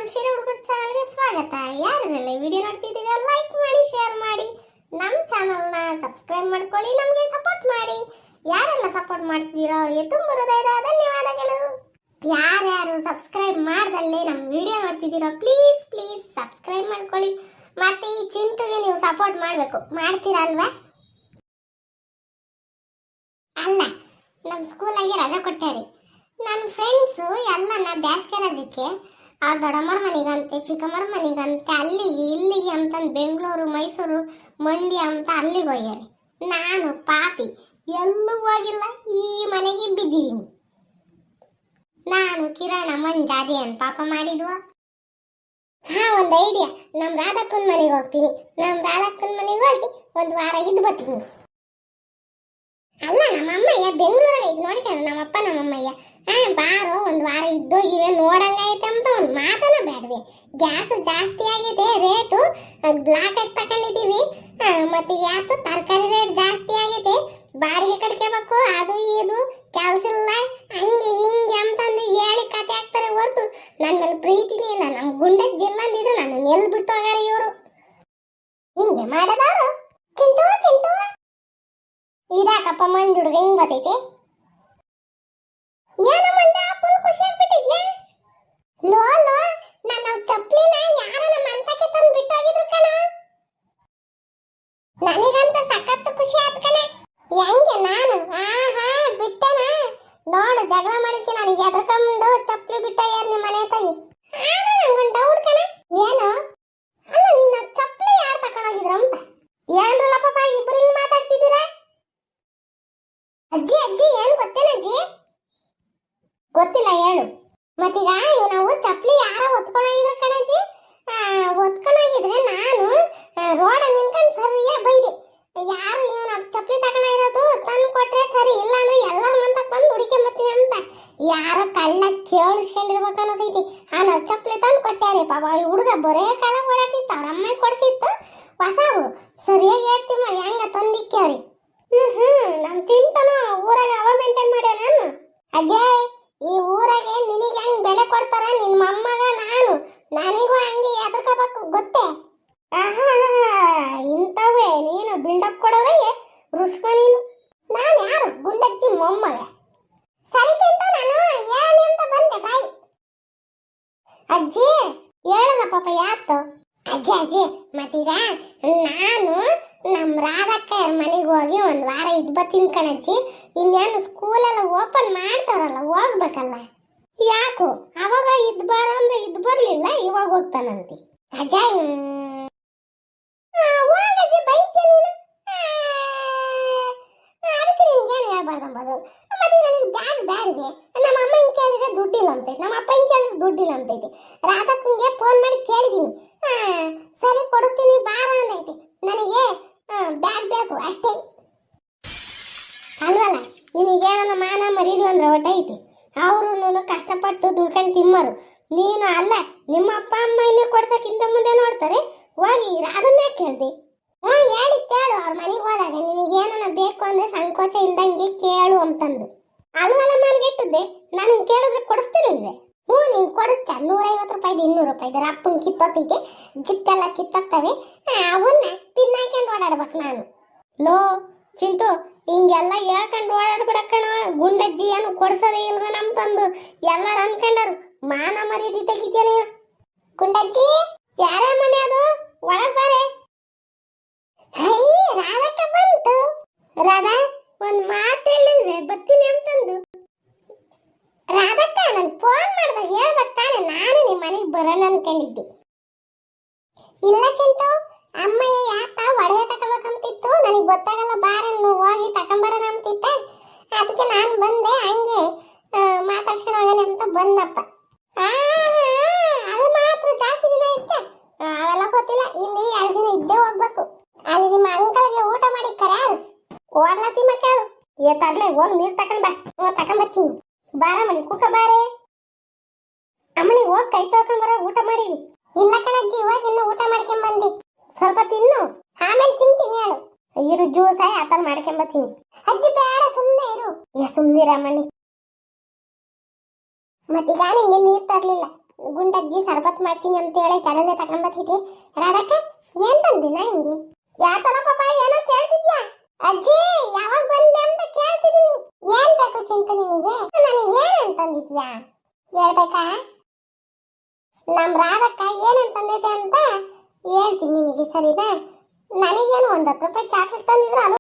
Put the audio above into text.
ನಮ್ಮ ಶಿರ ಹುಡುಗರ ಚಾನಲ್ಗೆ ಸ್ವಾಗತ. ಯಾರೆಲ್ಲ ವಿಡಿಯೋ ನೋಡ್ತಿದ್ದೀರಾ ಲೈಕ್ ಮಾಡಿ, ಶೇರ್ ಮಾಡಿ, ನಮ್ಮ ಚಾನಲ್ನ ಸಬ್ಸ್ಕ್ರೈಬ್ ಮಾಡ್ಕೊಳ್ಳಿ, ನಮಗೆ ಸಪೋರ್ಟ್ ಮಾಡಿ. ಯಾರೆಲ್ಲ ಸಪೋರ್ಟ್ ಮಾಡ್ತಿದ್ದೀರೋ ಅವರಿಗೆ ತುಂಬ ಹೃದಯದ ಧನ್ಯವಾದಗಳು. ಯಾರ್ಯಾರು ಸಬ್ಸ್ಕ್ರೈಬ್ ಮಾಡ್ದಲ್ಲೇ ನಮ್ಮ ವಿಡಿಯೋ ನೋಡ್ತಿದ್ದೀರೋ ಪ್ಲೀಸ್ ಪ್ಲೀಸ್ ಸಬ್ಸ್ಕ್ರೈಬ್ ಮಾಡ್ಕೊಳ್ಳಿ. ಮತ್ತೆ ಈ ಚಿಂಟುಗೆ ನೀವು ಸಪೋರ್ಟ್ ಮಾಡಬೇಕು, ಮಾಡ್ತೀರಾ ಅಲ್ವಾ? ಅಲ್ಲ, ನಮ್ಮ ಸ್ಕೂಲಾಗೆ ರಜೆ ಕೊಟ್ಟಾರೆ. ನನ್ನ ಫ್ರೆಂಡ್ಸು ಎಲ್ಲ ಬೇಸಿಗೆ ರಜಕ್ಕೆ ಅವ್ರ ದೊಡ್ಡಮ್ಮರ ಮನೆಗಂತೆ, ಚಿಕ್ಕಮ್ಮರ ಮನೆಗಂತೆ, ಅಲ್ಲಿಗೆ ಇಲ್ಲಿಗೆ ಅಂತಂದು ಬೆಂಗಳೂರು, ಮೈಸೂರು, ಮಂಡ್ಯ ಅಂತ ಅಲ್ಲಿಗೆ ಹೋಗ್ಯಾರೆ. ನಾನು ಪಾಪಿ ಎಲ್ಲೂ ಹೋಗಿಲ್ಲ, ಈ ಮನೆಗೆ ಬಿದ್ದಿದ್ದೀನಿ. ನಾನು ಕಿರಣ ಮಂಜಾದೆ ಅಂತ ಪಾಪ ಮಾಡಿದ್ವ. ಒಂದು ಐಡಿಯಾ, ನಮ್ಮ ರಾಧಕ್ಕನ ಮನೆಗೆ ಹೋಗ್ತೀನಿ. ನಮ್ಮ ರಾಧಕ್ಕನ ಮನೆಗೆ ಹೋಗಿ ಒಂದು ವಾರ ಇದ್ದು ಬರ್ತೀನಿ. ಅಲ್ಲ, ನಮ್ಮ ಅಮ್ಮಯ್ಯ ಬೆಂಗಳೂರಾಗ ಇದು ನೋಡ್ತಾನೆ. ನಮ್ಮಪ್ಪ ನಮ್ಮಮ್ಮಯ್ಯ ಬಾರೋ ಒಂದು ವಾರ ಇದ್ದೋಗಿವೆ ನೋಡಂಗೈತೆ ಅಂತ ಒಂದು ಮಾತನ್ನ ಬೇಡದೆ. ಗ್ಯಾಸ್ ಜಾಸ್ತಿ ಆಗಿದೆ, ರೇಟು ಬ್ಲಾಕ್ ಆಗಿ ತಗೊಂಡಿದ್ದೀವಿ. ಮತ್ತೆ ಯಾತು ತರಕಾರಿ ರೇಟ್ ಜಾಸ್ತಿ ಆಗಿದೆ, ಬಾಡಿಗೆ ಕಟ್ಕೋಬೇಕು, ಅದು ಇದು ಕೆಲಸ ಇಲ್ಲ, ಹಂಗೆ ಹಿಂಗೆ ಅಂತಂದು ಹೇಳಿ ಕತೆ ಹಾಕ್ತಾರೆ ಹೊರತು ನನ್ನ ಮೇಲೆ ಪ್ರೀತಿನೇ ಇಲ್ಲ. ನಮ್ಮ ಗುಂಡಕ್ಕೆ ಜಿಲ್ಲ ಅಂದಿದ್ರು ನನ್ನ ಎಲ್ಲಿ ಬಿಟ್ಟು ಹೋಗಾರ ಇವರು. ಹಿಂಗೆ ಮಾಡದವರು. ಚಿಂಟು ಚಿಂಟು ಇರಾಕಪ್ಪ ಮಂಜು ಹುಡುಗ ಹೆಂಗ್ ಬರ್ತೈತಿ? ಏನು ಮಂಜ ಫುಲ್ ಖುಷಿ ಆಗ್ಬಿಟ್ಟಿದ್ಯಾ? ಲೋ ಲೋ, ನನ್ನ ಚಪ್ಲಿನ ಯಾರ ನಮ್ಮ ಅಂತಕ್ಕೆ ತಂದು ಬಿಟ್ಟೋಗಿದ್ರು ಕಣ. ನನಗಂತ ಸಖತ್ತು ಖುಷಿ ಆಯ್ತು ಕಣ. ಹೆಂಗೆ ನಾನು ಬಿಟ್ಟನ ನೋಡು, ಜಗಳ ಮಾಡಿದ್ದೆ ನನಗೆ ಎದರ್ಕೊಂಡು ಚಪ್ಲಿ ಬಿಟ್ಟ ಯಾರು ನಿಮ್ಮ ಮನೆ ತಾಯಿ. ನಂಗೊಂದು ಡೌಟ್ ಕಣ. ಏನು? ಅಲ್ಲ, ನಿನ್ನ ಚಪ್ಲಿ ಯಾರು ತಕೊಂಡೋಗಿದ್ರು ಅಂತ ಏನ್ರಲ್ಲ ಪಾಪ, ಇಬ್ಬರಿಂದ ಮಾತಾಡ್ತಿದ್ದೀರಾ? ಅಜ್ಜಿ ಅಜ್ಜಿ ಏನು ಗೊತ್ತೇನ ಅಜ್ಜಿ? ಗೊತ್ತಿಲ್ಲ, ಹೇಳು. ಮತ್ತೀಗ ನಾವು ಚಪ್ಲಿ ಯಾರ ಒತ್ಕೊಂಡೋಗಿದ್ರು ಕಣಜ್ಜಿ. ಒತ್ಕೊಂಡೋಗಿದ್ರೆ ನಾನು ರೋಡ ನಿಂತ್ಕೊಂಡು ಸರಿಯಾಗಿ ಬೈದೆ. ಯಾರು ಇವನ ಚಪ್ಲಿ ತಗೊಂಡಿರೋದು ತಂದು ಕೊಟ್ರೆ ಸರಿ, ಇಲ್ಲ ಅಂದ್ರೆ ಎಲ್ಲ ಮಂತ ಬಂದು ಹುಡುಕೊಂಬತ್ತೀನಿ ಅಂತ ಯಾರೋ ಕಳ್ಳ ಕೇಳಿಸ್ಕೊಂಡಿರ್ಬೇಕು ಅನ್ನೋಸೈತಿ. ನಾವು ಚಪ್ಲಿ ತಂದು ಕೊಟ್ಟಾರೆ. ಪಾಪ ಈ ಹುಡುಗ ಬರೇ ಕಾಲ ಓಡಾಡ್ತಿತ್ತು, ಅವ್ರ ಅಮ್ಮ ಕೊಡ್ಸಿತ್ತು ಹೊಸವು. ಸರಿಯಾಗಿ ಹೇಳ್ತೀವಿ ಹೆಂಗ ತಂದಿಕ್ಕವ್ರಿ. ನಮ್ಮ ಚಿಂಟನ ಊರಾಗ ಅವ ಮೇಂಟೈನ್ ಮಾಡ್ಯಾರ. ನಾನು ಅಜಯ್, ಈ ಊರಾಗೆ ನಿನಗೆ ಹೆಂಗ್ ಬೆಲೆ ಕೊಡ್ತಾರ ನಿನ್ನ ಮೊಮ್ಮಗ ನಾನು, ನನಗೂ ಹಂಗೆ ಎದರ್ಕೋಬೇಕು ಗೊತ್ತೇ? ಇಂಥವೇ ನೀನು ಬಿಲ್ಡಪ್ ಕೊಡೋರಿಗೆ ರುಸ್ಕೊ ನೀನು. ನಾನು ಯಾರು ಗುಂಡಜ್ಜಿ ಮೊಮ್ಮಗ? ಸರಿ ಚಿಂಟ, ನಾನು ಹೇಳಿ ಅಂತ ಬಂದೆ ಬಾಯಿ. ಅಜ್ಜಿ ಹೇಳದ ಪಾಪ ಯಾತು? ಅಜ್ಜಿ ಅಜ್ಜಿ ಮತ್ತೀಗ ನಾನು ನಮ್ಮ ರಾಧಕ್ಕ ಮನೆಗೆ ಹೋಗಿ ಒಂದು ವಾರ ಇದ್ದು ಬರ್ತೀನಿ ಕಣಜ್ಜಿ. ಇನ್ನೇನು ಸ್ಕೂಲೆಲ್ಲ ಓಪನ್ ಮಾಡ್ತಾರಲ್ಲ, ಹೋಗ್ಬೇಕಲ್ಲ. ಯಾಕೋ ಅವಾಗ ಇದ್ದು ಬಾರ ಅಂದ್ರೆ ಇದ್ದು ಬರಲಿಲ್ಲ, ಇವಾಗ ಹೋಗ್ತಾನಂತಿ. ಅಜ್ಜಯ್ ಹೋಗಜ್ಜಿ, ಬೈತೆ ನೀನು. ಅದಕ್ಕೆ ನಿನ್ಗೇನು ಹೇಳ್ಬಾರ್ದಂಬೋದು. ಮತ್ತೆ ನನಗೆ ಬ್ಯಾಗ್ ಬ್ಯಾಡಿದೆ. ನಮ್ಮ ಅಮ್ಮ ಹಿಂಗೆ ಕೇಳಿದ್ರೆ ದುಡ್ಡಿಲ್ಲ ಅಂತೈತಿ, ನಮ್ಮ ಅಪ್ಪ ಹಿಂಗೆ ಕೇಳಿದ್ರೆ ದುಡ್ಡಿಲ್ಲ ಅಂತೈತಿ. ರಾಧಕ್ಕಂಗೆ ಫೋನ್ ಮಾಡಿ ಕೇಳಿದ್ದೀನಿ. ಸರಿ ಕೊಡಿಸ್ತೀನಿ ಬಾರ ಅಂದೈತಿ. ನನಗೆ ಬ್ಯಾಗ್ ಬೇಕು ಅಷ್ಟೇ. ಅಲ್ವಲ್ಲ, ನಿನಗೇನ ಮಾನ ಮರೀದು ಅಂದ್ರೆ ಹೊಟ್ಟೈತಿ. ಅವರು ಕಷ್ಟಪಟ್ಟು ದುಡ್ಕೊಂಡು ತಿಮ್ಮರು. ನೀನು ಅಲ್ಲ, ನಿಮ್ಮ ಅಪ್ಪ ಅಮ್ಮ ಇನ್ನೂ ಕೊಡ್ಸಕ್ಕಿಂತ ಮುಂದೆ ನೋಡ್ತಾರೆ. ಹೋಗಿ ಅದನ್ನೇ ಕೇಳ್ದಿ. ಹೇಳಿ ಕೇಳು, ಅವ್ರ ಮನೆಗೆ ಹೋದಾಗ ನಿನಗೇನ ಬೇಕು ಅಂದ್ರೆ ಸಂಕೋಚ ಇಲ್ದಂಗೆ ಕೇಳು ಅಂತಂದು. ಅಲ್ವಲ್ಲ ಮನ್ಗೆಟ್ಟಿದ್ದೆ, ನಾನು ಕೇಳಿದ್ರೆ ಕೊಡಿಸ್ತೀನಿಲ್ವೇ? ನೀನು ಕೊಡಿಸ್ತ. 150 ರೂಪಾಯಿದು 200 ರೂಪಾಯಿದ ಅಪ್ಪನ ಕಿತ್ತೋತೈತೆ, ಜಿಪ್ಪೆಲ್ಲ ಕಿತ್ತೋಗ್ತವೆ, ಅವನ್ನ ತಿನ್ನಾಕೊಂಡು ಓಡಾಡ್ಬೇಕು ನಾನು. ಲೋ ಚಿಂಟು, ಹಿಂಗೆಲ್ಲ ಹೇಳ್ಕೊಂಡು ಓಡಾಡ್ಬಿಡಕ್ಕಣ. ಗುಂಡಜ್ಜಿ ಏನು ಕೊಡ್ಸೋದೇ ಇಲ್ವ ನಮ್ ತಂದು ಎಲ್ಲಾರು ಅನ್ಕೊಂಡಾರು. ಮಾನ ಮರ್ಯಾದೆ ತೆಗಿತೀಯ ನೀನು. ಗುಂಡಜ್ಜಿ ಯಾರ ಮನೆ ಅದು? ಒಳಗ್ ಬಾರೆ. ಹೈ, ರಾಧಕ್ಕ ಬಂತು. ರಾಧಾ ಒಂದ್ ಮಾತು ಹೇಳಿಲ್ವೇ ಬತ್ತೀನಿ ಅಂತಂದು? ರಾಧಕ್ಕ ನನ್ ಫೋನ್ ಮಾಡ್ದಾಗ ಹೇಳ್ಬೇಕು ತಾನೆ, ನಾನು ನಿಮ್ಮ ಮನೆಗೆ ಬರೋಣ ಅನ್ಕೊಂಡಿದ್ದೆ. ಇಲ್ಲ ಚಿಂಟು, ಅಮ್ಮಯ್ಯ ಯಾಕ ಒಡವೆ ತಗೋಬೇಕಂತಿತ್ತು, ನನಗೆ ಗೊತ್ತಾಗಲ್ಲ, ಬಾರನ್ನು ಹೋಗಿ ತಗೊಂಬರೋಣ ಅಂತಿತ್ತ. ಅದಕ್ಕೆ ನಾನು ಬಂದೆ, ಹಂಗೆ ಮಾತಾಡ್ಸ್ಕೊಂಡು ಹೋಗೋಣ ಅಂತ ಬಂದಪ್ಪ. ಅದು ಮಾತ್ರ ಜಾಸ್ತಿ ದಿನ ಇಚ್ಚ ಅವೆಲ್ಲ ಗೊತ್ತಿಲ್ಲ. ಇಲ್ಲಿ 2 ದಿನ ಇದ್ದೇ ಹೋಗ್ಬೇಕು. ಅಲ್ಲಿ ನಿಮ್ಮ ಅಂಕಲ್ಗೆ ಊಟ ಮಾಡಿ ಕರ್ಯಾರು. ಓಡ್ಲತ್ತಿ ಮಕ್ಕಳು ತರ್ಲೆ, ಹೋಗಿ ನೀರು ತಕೊಂಡ್ ಬಾ. ತಕೊಂಬತ್ತೀನಿ ಬಾರ ಮನಿ ಕುಕ್ಕ ಬಾರೆ. ಅಮ್ಮನಿ ಹೋಗಿ ಕೈ ತೊಳ್ಕೊಂಬರ, ಊಟ ಮಾಡೀವಿ. ಇಲ್ಲ ಕಣಜ್ಜಿ, ಇವಾಗ ಇನ್ನು ಊಟ ಮಾಡ್ಕೊಂಡ್ ಬಂದಿ. ಸ್ವಲ್ಪ ತಿನ್ನು, ಆಮೇಲೆ ತಿಂತೀನಿ. ಹೇಳು, ಇರು ಜ್ಯೂಸ್ ಆತಲ್ ಮಾಡ್ಕೊಂಬತ್ತೀನಿ. ಅಜ್ಜಿ ಬೇಡ, ಸುಮ್ಮನೆ ಇರು. ಸುಮ್ಮನಿರ ಮನಿ. ಮತ್ತೀಗ ನಿಂಗೆ ನೀರು ತರ್ಲಿಲ್ಲ, ಗುಂಡಜ್ಜಿ ಸರ್ಬತ್ ಮಾಡ್ತೀನಿ ಅಂತ ಹೇಳಿ ಅದನ್ನೇ ತಗೊಂಬತ್ತಿದ್ದೆ. ರಾಧಕ್ಕ ಏನ್ ತಂದಿನ ಹಿಂಗೆ? ಯಾತನ ಪಾಪ ಏನೋ ಕೇಳ್ತಿದ್ಯಾ? ಅಜ್ಜಿ ಯಾವಾಗ ಬಂದೆ ಅಂತ ಕೇಳ್ತಿದೀನಿ. ಏನ್ ಬೇಕು ಚಿಂಟು ನಿನಗೆ? ನನಗೆ ಏನಂತ ತಂದಿದ್ಯಾ ಹೇಳ್ಬೇಕಾ? ನಮ್ ರಾಧಕ್ಕ ಏನಂತ ತಂದೈತೆ ಅಂತ ಹೇಳ್ತೀನಿ ನಿನಗೆ, ಸರಿನಾ? ನನಗೇನು 10 ರೂಪಾಯಿ ಚಾಕ್ಲೇಟ್ ತಂದಿದ್ರು ಅದು